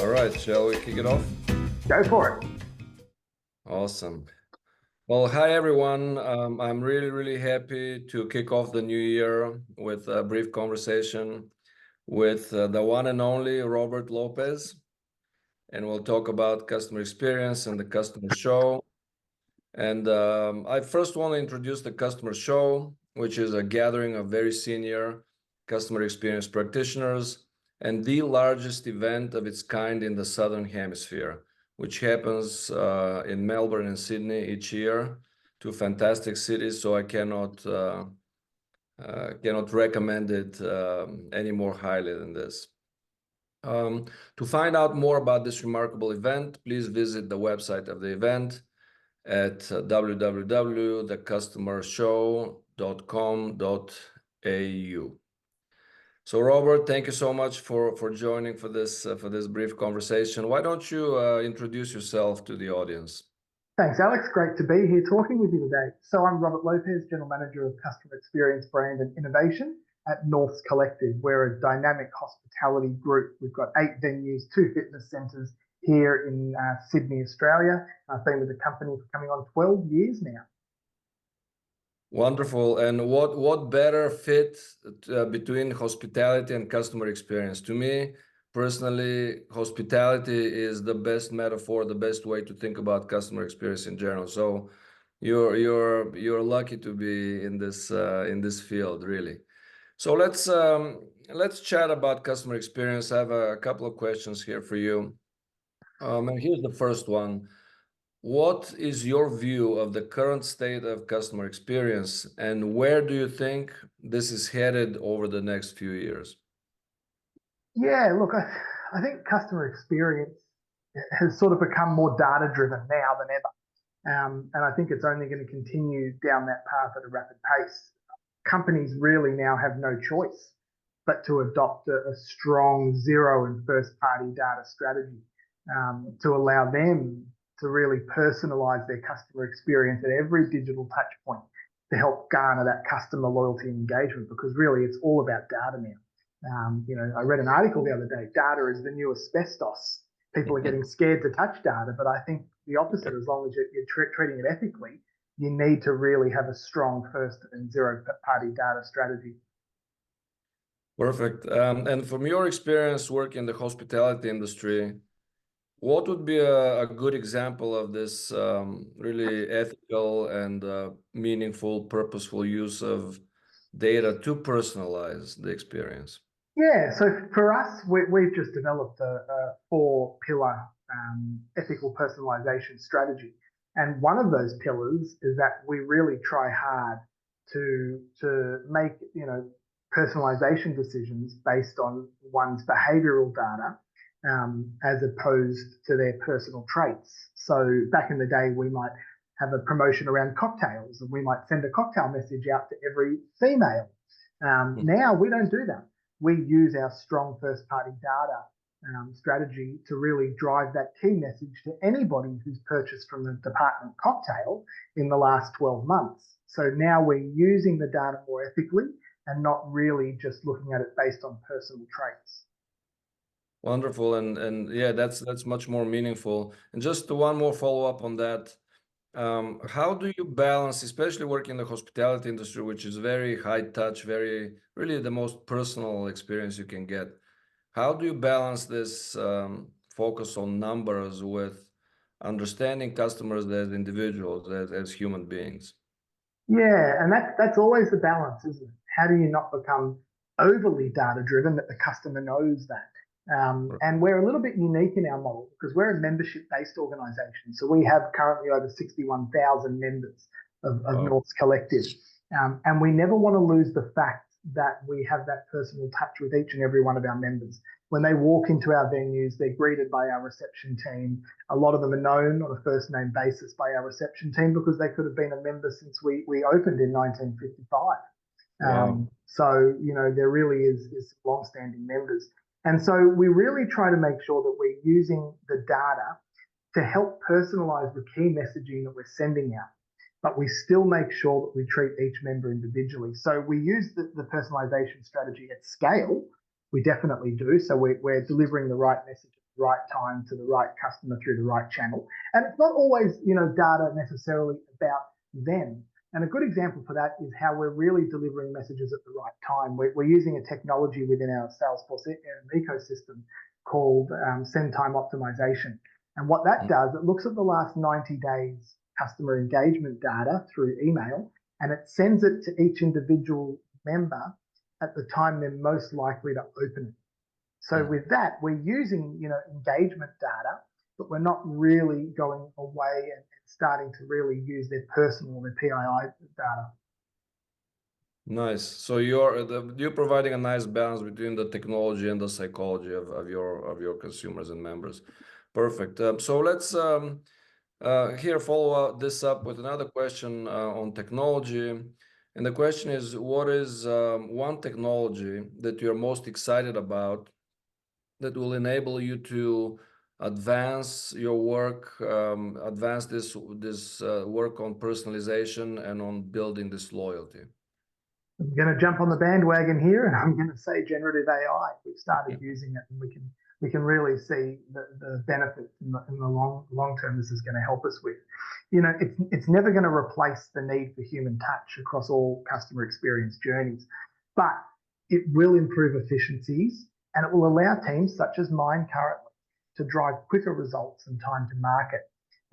All right, shall we kick it off? Go for it. Awesome. Well, hi everyone. I'm really happy to kick off the new year with a brief conversation with the one and only Robert Lopez. And we'll talk about customer experience and the customer show. And I first want to introduce the customer show, which is a gathering of very senior customer experience practitioners and the largest event of its kind in the Southern Hemisphere, which happens in Melbourne and Sydney each year, two fantastic cities. So I cannot recommend it any more highly than this. To find out more about this remarkable event, please visit the website of the event at www.thecustomershow.com.au. So Robert, thank you so much for joining for this brief conversation. Why don't you introduce yourself to the audience? Thanks, Alex. Great to be here talking with you today. So I'm Robert Lopez, General Manager of Customer Experience, Brand and Innovation at North's Collective. We're a dynamic hospitality group. We've got 8 venues, 2 fitness centres here in Sydney, Australia. I've been with the company for coming on 12 years now. Wonderful. And what better fit between hospitality and customer experience? To me, personally, hospitality is the best metaphor, the best way to think about customer experience in general. So you're lucky to be in this field, really. So let's chat about customer experience. I have a couple of questions here for you. And here's the first one. What is your view of the current state of customer experience, and where do you think this is headed over the next few years? Yeah, look, I think customer experience has sort of become more data-driven now than ever. And I think it's only going to continue down that path at a rapid pace. Companies really now have no choice but to adopt a strong zero and first-party data strategy to allow them to really personalize their customer experience at every digital touch point to help garner that customer loyalty and engagement, because really it's all about data now. I read an article the other day, data is the new asbestos. People are getting scared to touch data, but I think the opposite. As long as you're treating it ethically, you need to really have a strong first and zero party data strategy. Perfect. And from your experience working in the hospitality industry, what would be a good example of this really ethical and meaningful, purposeful use of data to personalize the experience? Yeah, so for us, we've just developed a 4-pillar ethical personalization strategy. And one of those pillars is that we really try hard to make personalization decisions based on one's behavioral data as opposed to their personal traits. So back in the day, we might have a promotion around cocktails and we might send a cocktail message out to every female. Now we don't do that. We use our strong first-party data strategy to really drive that key message to anybody who's purchased from the department cocktail in the last 12 months. So now we're using the data more ethically and not really just looking at it based on personal traits. Wonderful. And yeah, that's much more meaningful. And just one more follow-up on that. How do you balance, especially working in the hospitality industry, which is very high touch, very really the most personal experience you can get? How do you balance this focus on numbers with understanding customers as individuals, as human beings? Yeah, and that's always the balance, isn't it? How do you not become overly data driven that the customer knows that? And we're a little bit unique in our model because we're a membership-based organisation. So we have currently over 61,000 members of North's Collective. And we never want to lose the fact that we have that personal touch with each and every one of our members. When they walk into our venues, they're greeted by our reception team. A lot of them are known on a first-name basis by our reception team because they could have been a member since we opened in 1955. Wow. So, there really is long-standing members. And so we really try to make sure that we're using the data to help personalize the key messaging that we're sending out, but we still make sure that we treat each member individually. So we use the personalization strategy at scale. We definitely do. So we're delivering the right message at the right time to the right customer through the right channel. And it's not always, data necessarily about them. And a good example for that is how we're really delivering messages at the right time. We're using a technology within our Salesforce ecosystem called send time optimization. And what that does, it looks at the last 90 days customer engagement data through email, and it sends it to each individual member at the time they're most likely to open it. So with that, we're using, engagement data, but we're not really going away and starting to really use their personal, their PII data. Nice. So you're providing a nice balance between the technology and the psychology of your consumers and members. Perfect. So let's here follow this up with another question on technology. And the question is, what is one technology that you're most excited about that will enable you to advance your work, advance this work on personalization and on building this loyalty? I'm going to jump on the bandwagon here, and I'm going to say generative AI. We've started using it, and we can really see the benefits in the long term this is going to help us with. It's never going to replace the need for human touch across all customer experience journeys, but it will improve efficiencies, and it will allow teams such as mine currently to drive quicker results and time to market.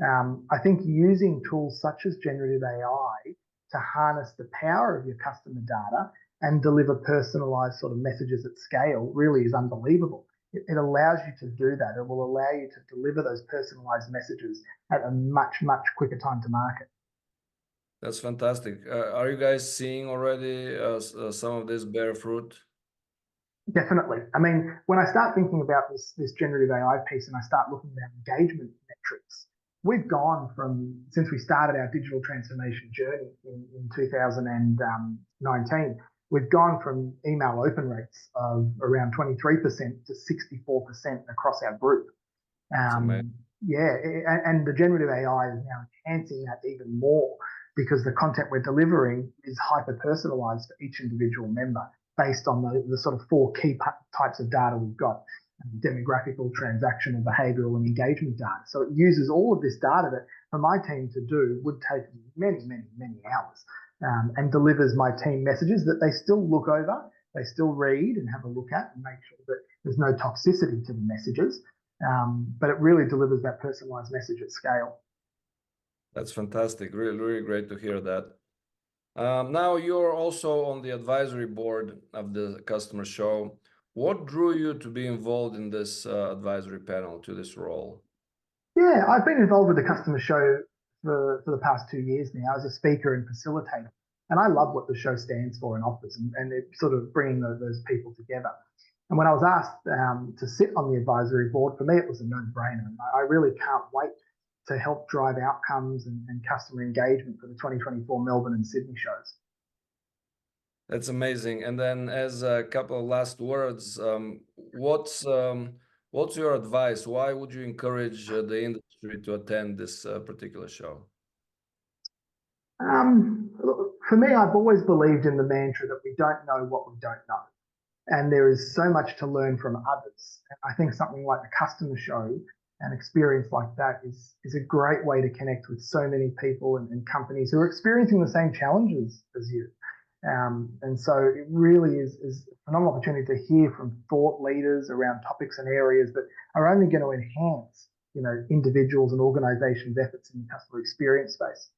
I think using tools such as generative AI to harness the power of your customer data and deliver personalized sort of messages at scale really is unbelievable. It allows you to do that. It will allow you to deliver those personalized messages at a much, much quicker time to market. That's fantastic. Are you guys seeing already some of this bear fruit? Definitely. I mean, when I start thinking about this generative AI piece and I start looking at engagement metrics, we've gone from, since we started our digital transformation journey in 2019, we've gone from email open rates of around 23% to 64% across our group. Yeah, and the generative AI is now enhancing that even more because the content we're delivering is hyper-personalized for each individual member based on the sort of four key types of data we've got: demographical, transactional, behavioral, and engagement data. So it uses all of this data that for my team to do would take many, many, many hours, and delivers my team messages that they still look over, they still read and have a look at and make sure that there's no toxicity to the messages. But it really delivers that personalized message at scale. That's fantastic. Really, really great to hear that. Now you're also on the advisory board of the customer show. What drew you to be involved in this advisory panel, to this role? Yeah, I've been involved with the customer show for the past 2 years now as a speaker and facilitator. And I love what the show stands for and offers, and it's sort of bringing those people together. And when I was asked to sit on the advisory board, for me, it was a no-brainer. I really can't wait to help drive outcomes and customer engagement for the 2024 Melbourne and Sydney shows. That's amazing. And then as a couple of last words, what's your advice? Why would you encourage the industry to attend this particular show? For me, I've always believed in the mantra that we don't know what we don't know. And there is so much to learn from others. I think something like the customer show, an experience like that is a great way to connect with so many people and companies who are experiencing the same challenges as you. And so it really is a phenomenal opportunity to hear from thought leaders around topics and areas that are only going to enhance, individuals and organizations' efforts in the customer experience space.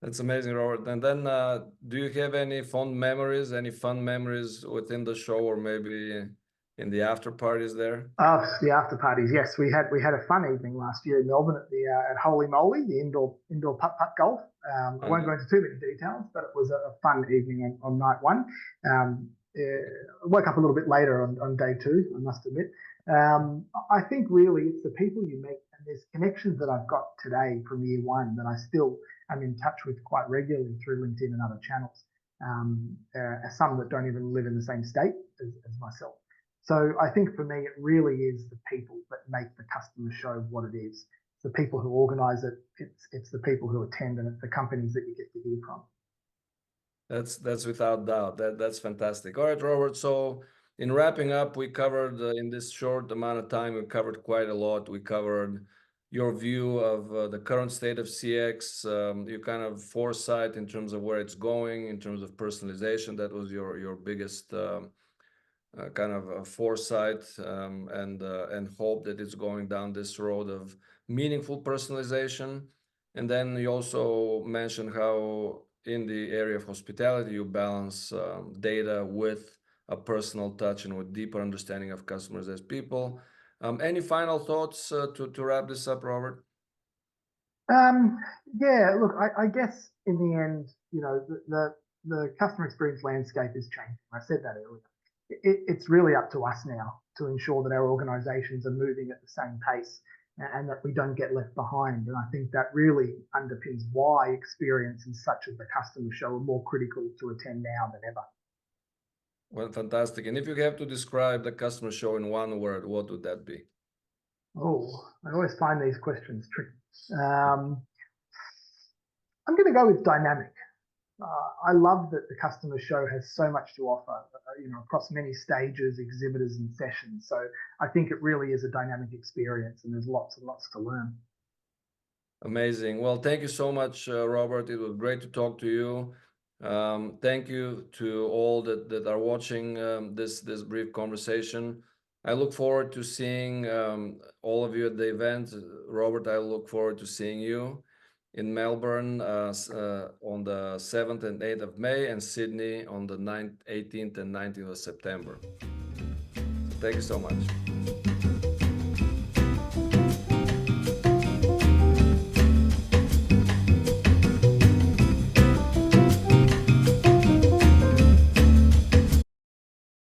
That's amazing, Robert. And then do you have any fond memories, any fun memories within the show, or maybe in the after parties there? Oh, the after parties. Yes, we had a fun evening last year in Melbourne at Holy Moly, the indoor putt golf. I won't go into too many details, but it was a fun evening on night one. Woke up a little bit later on day two, I must admit. I think really it's the people you meet, and there's connections that I've got today from year one that I still am in touch with quite regularly through LinkedIn and other channels. Some that don't even live in the same state as myself. So I think for me, it really is the people that make the customer show what it is. It's the people who organize it. It's the people who attend, and it's the companies that you get to hear from. That's without doubt. That's fantastic. All right, Robert. So in wrapping up, we covered in this short amount of time, we covered quite a lot. We covered your view of the current state of CX, your kind of foresight in terms of where it's going, in terms of personalization. That was your biggest kind of foresight and hope that it's going down this road of meaningful personalization. And then you also mentioned how in the area of hospitality, you balance data with a personal touch and with deeper understanding of customers as people. Any final thoughts to wrap this up, Robert? Yeah, look, I guess in the end, you know, the customer experience landscape is changing. I said that earlier. It's really up to us now to ensure that our organizations are moving at the same pace and that we don't get left behind. And I think that really underpins why experiences such as the customer show are more critical to attend now than ever. Well, fantastic. And if you have to describe the customer show in one word, what would that be? Oh, I always find these questions tricky. I'm going to go with dynamic. I love that the customer show has so much to offer, you know, across many stages, exhibitors, and sessions. So I think it really is a dynamic experience, and there's lots and lots to learn. Amazing. Well, thank you so much, Robert. It was great to talk to you. Thank you to all that are watching this brief conversation. I look forward to seeing all of you at the event. Robert, I look forward to seeing you in Melbourne on the 7th and 8th of May, and Sydney on the 9th, 18th and 19th of September. Thank you so much.